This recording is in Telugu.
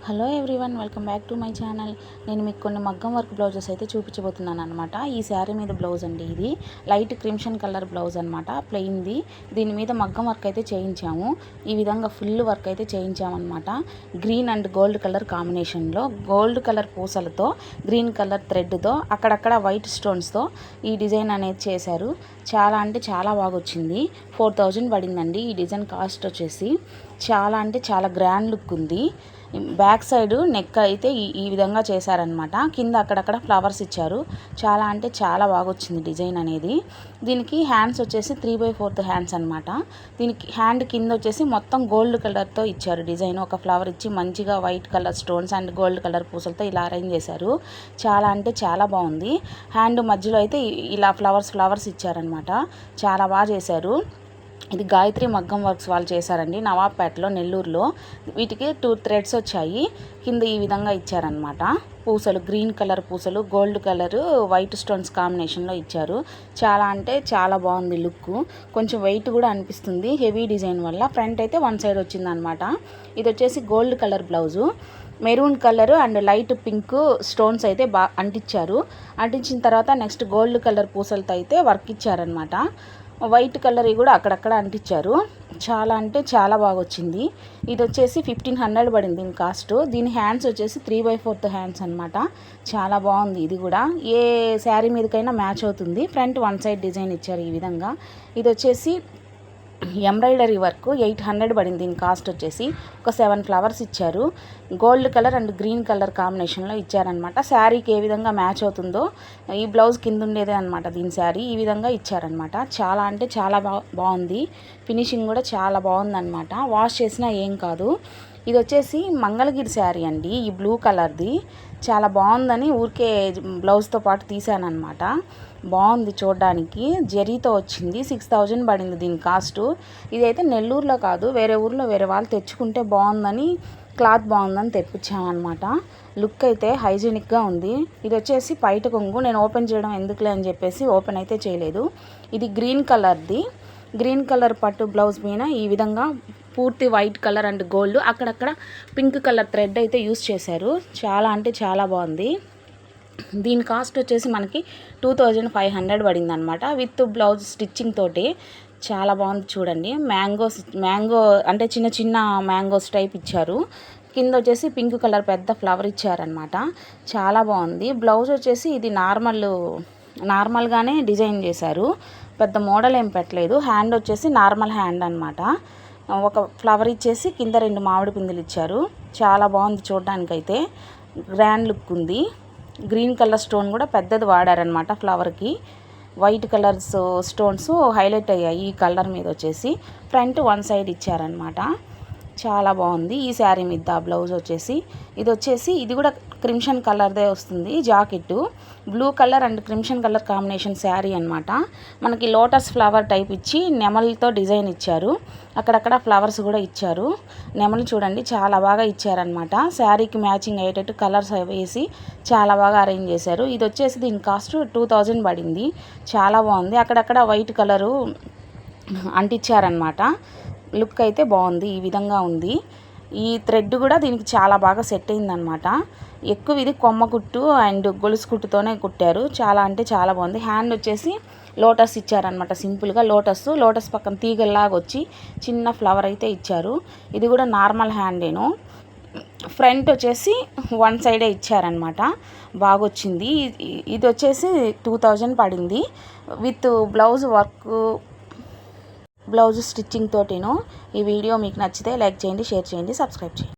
Hello everyone, welcome back to my channel. నేను మీకు కొన్ని మగ్గం వర్క్ బ్లౌజెస్ అయితే చూపించబోతున్నాను అనమాట. ఈ శారీ మీద బ్లౌజ్ అండి, ఇది లైట్ క్రిమ్షన్ కలర్ బ్లౌజ్ అనమాట, ప్లెయిన్ది. దీని మీద మగ్గం వర్క్ అయితే చేయించాము. ఈ విధంగా ఫుల్ వర్క్ అయితే చేయించామన్నమాట. గ్రీన్ అండ్ గోల్డ్ కలర్ కాంబినేషన్లో గోల్డ్ కలర్ పూసలతో గ్రీన్ కలర్ థ్రెడ్తో అక్కడక్కడ వైట్ స్టోన్స్తో ఈ డిజైన్ అనేది చేశారు. చాలా అంటే చాలా బాగా వచ్చింది. 4000 పడిందండి ఈ డిజైన్ కాస్ట్ వచ్చేసి. చాలా అంటే చాలా గ్రాండ్ లుక్ ఉంది. బ్యాక్ సైడ్ నెక్ అయితే ఈ విధంగా చేశారనమాట. కింద అక్కడక్కడ ఫ్లవర్స్ ఇచ్చారు. చాలా అంటే చాలా బాగా వచ్చింది డిజైన్ అనేది. దీనికి హ్యాండ్స్ వచ్చేసి 3/4 హ్యాండ్స్ అనమాట. దీనికి హ్యాండ్ కింద వచ్చేసి మొత్తం గోల్డ్ కలర్తో ఇచ్చారు డిజైన్. ఒక ఫ్లవర్ ఇచ్చి మంచిగా white colour stones and gold colour పూసలతో ఇలా అరేంజ్ చేశారు. చాలా అంటే చాలా బాగుంది. హ్యాండ్ మధ్యలో అయితే ఇలా ఫ్లవర్స్ ఇచ్చారనమాట. చాలా బాగా చేశారు. ఇది గాయత్రి మగ్గం వర్క్స్ వాళ్ళు చేశారండి, నవాబ్పేటలో, నెల్లూరులో. వీటికి 2 థ్రెడ్స్ వచ్చాయి. కింద ఈ విధంగా ఇచ్చారనమాట. పూసలు గ్రీన్ కలర్ పూసలు గోల్డ్ కలర్ వైట్ స్టోన్స్ కాంబినేషన్లో ఇచ్చారు. చాలా అంటే చాలా బాగుంది లుక్. కొంచెం వెయిట్ కూడా అనిపిస్తుంది హెవీ డిజైన్ వల్ల. ఫ్రంట్ అయితే 1 సైడ్ వచ్చిందనమాట. ఇది వచ్చేసి gold colour blouse. Maroon colour and light pink stones అయితే అంటించారు. అంటించిన తర్వాత నెక్స్ట్ గోల్డ్ కలర్ పూసలతో అయితే వర్క్ ఇచ్చారనమాట. వైట్ కలర్ కూడా అక్కడక్కడ అంటించారు. చాలా అంటే చాలా బాగా వచ్చింది. ఇది వచ్చేసి 1500 పడింది దీని కాస్ట్. దీని హ్యాండ్స్ వచ్చేసి 3/4 హ్యాండ్స్ అనమాట. చాలా బాగుంది. ఇది కూడా ఏ శారీ మీదకైనా మ్యాచ్ అవుతుంది. ఫ్రంట్ 1 సైడ్ డిజైన్ ఇచ్చారు ఈ విధంగా. ఇది వచ్చేసి ఎంబ్రాయిడరీ వర్క్ 800 పడింది దీని కాస్ట్ వచ్చేసి. ఒక 7 ఫ్లవర్స్ ఇచ్చారు. Gold colour and green colour కాంబినేషన్లో ఇచ్చారనమాట. శారీకి ఏ విధంగా మ్యాచ్ అవుతుందో ఈ బ్లౌజ్ కింద ఉండేదే అనమాట దీని శారీ. ఈ విధంగా ఇచ్చారనమాట. చాలా అంటే చాలా బాగుంది. ఫినిషింగ్ కూడా చాలా బాగుందన్నమాట. వాష్ చేసినా ఏం కాదు. ఇది వచ్చేసి మంగళగిరి శారీ అండి, ఈ బ్లూ కలర్ది. చాలా బాగుందని ఊరికే బ్లౌజ్తో పాటు తీసానమాట. బాగుంది చూడడానికి. జరీతో వచ్చింది. 6000 పడింది దీని కాస్ట్. ఇదైతే నెల్లూరులో కాదు, వేరే ఊర్లో వేరే వాళ్ళు తెచ్చుకుంటే బాగుందని, క్లాత్ బాగుందని తెప్పించామన్నమాట. లుక్ అయితే హైజీనిక్గా ఉంది. ఇది వచ్చేసి పైట కొంగు. నేను ఓపెన్ చేయడం ఎందుకులే అని చెప్పేసి ఓపెన్ అయితే చేయలేదు. ఇది గ్రీన్ కలర్ది. గ్రీన్ కలర్ పట్టు బ్లౌజ్ మీద ఈ విధంగా పూర్తి వైట్ కలర్ అండ్ గోల్డ్, అక్కడక్కడ పింక్ కలర్ థ్రెడ్ అయితే యూస్ చేశారు. చాలా అంటే చాలా బాగుంది. దీని కాస్ట్ వచ్చేసి మనకి 2500 పడింది అనమాట. విత్ బ్లౌజ్ స్టిచ్చింగ్ తోటి. చాలా బాగుంది చూడండి. మ్యాంగో అంటే చిన్న చిన్న మ్యాంగోస్ టైప్ ఇచ్చారు. కింద వచ్చేసి పింక్ కలర్ పెద్ద ఫ్లవర్ ఇచ్చారనమాట. చాలా బాగుంది. బ్లౌజ్ వచ్చేసి ఇది నార్మల్గానే డిజైన్ చేశారు. పెద్ద మోడల్ ఏం పెట్టలేదు. హ్యాండ్ వచ్చేసి నార్మల్ హ్యాండ్ అనమాట. ఒక ఫ్లవర్ ఇచ్చేసి కింద 2 మామిడి పిందులు ఇచ్చారు. చాలా బాగుంది చూడడానికైతే. గ్రాండ్ లుక్ ఉంది. గ్రీన్ కలర్ స్టోన్ కూడా పెద్దది వాడారనమాట ఫ్లవర్కి. వైట్ కలర్స్ స్టోన్స్ హైలైట్ అయ్యాయి ఈ కలర్ మీద వచ్చేసి. ఫ్రంట్ 1 సైడ్ ఇచ్చారనమాట. చాలా బాగుంది ఈ శారీ మీద బ్లౌజ్ వచ్చేసి. ఇది కూడా క్రిమ్షన్ కలర్దే వస్తుంది. Jacket blue colour and crimson colour combination sari అనమాట. మనకి లోటస్ ఫ్లవర్ టైప్ ఇచ్చి నెమలితో డిజైన్ ఇచ్చారు. అక్కడక్కడ ఫ్లవర్స్ కూడా ఇచ్చారు. నెమలి చూడండి చాలా బాగా ఇచ్చారనమాట. శారీకి మ్యాచింగ్ అయ్యేటట్టు కలర్స్ వేసి చాలా బాగా అరేంజ్ చేశారు. ఇది వచ్చేసి దీని కాస్ట్ 2000 పడింది. చాలా బాగుంది. అక్కడక్కడ వైట్ కలరు అంటించారనమాట. లుక్ అయితే బాగుంది. ఈ విధంగా ఉంది. ఈ థ్రెడ్ కూడా దీనికి చాలా బాగా సెట్ అయిందనమాట. ఎక్కువ ఇది కొమ్మ కుట్టు అండ్ గొలుసు కుట్టుతోనే కుట్టారు. చాలా అంటే చాలా బాగుంది. హ్యాండ్ వచ్చేసి లోటస్ ఇచ్చారనమాట. సింపుల్గా లోటస్ పక్కన తీగల్లాగా వచ్చి చిన్న ఫ్లవర్ అయితే ఇచ్చారు. ఇది కూడా నార్మల్ హ్యాండేను. ఫ్రంట్ వచ్చేసి 1 సైడే ఇచ్చారనమాట. బాగా వచ్చింది. ఇది వచ్చేసి 2000 పడింది. విత్ బ్లౌజ్ స్టిచ్చింగ్ తోటిను. ఈ వీడియో మీకు నచ్చితే లైక్ చేయండి, షేర్ చేయండి, సబ్స్క్రైబ్ చేయండి.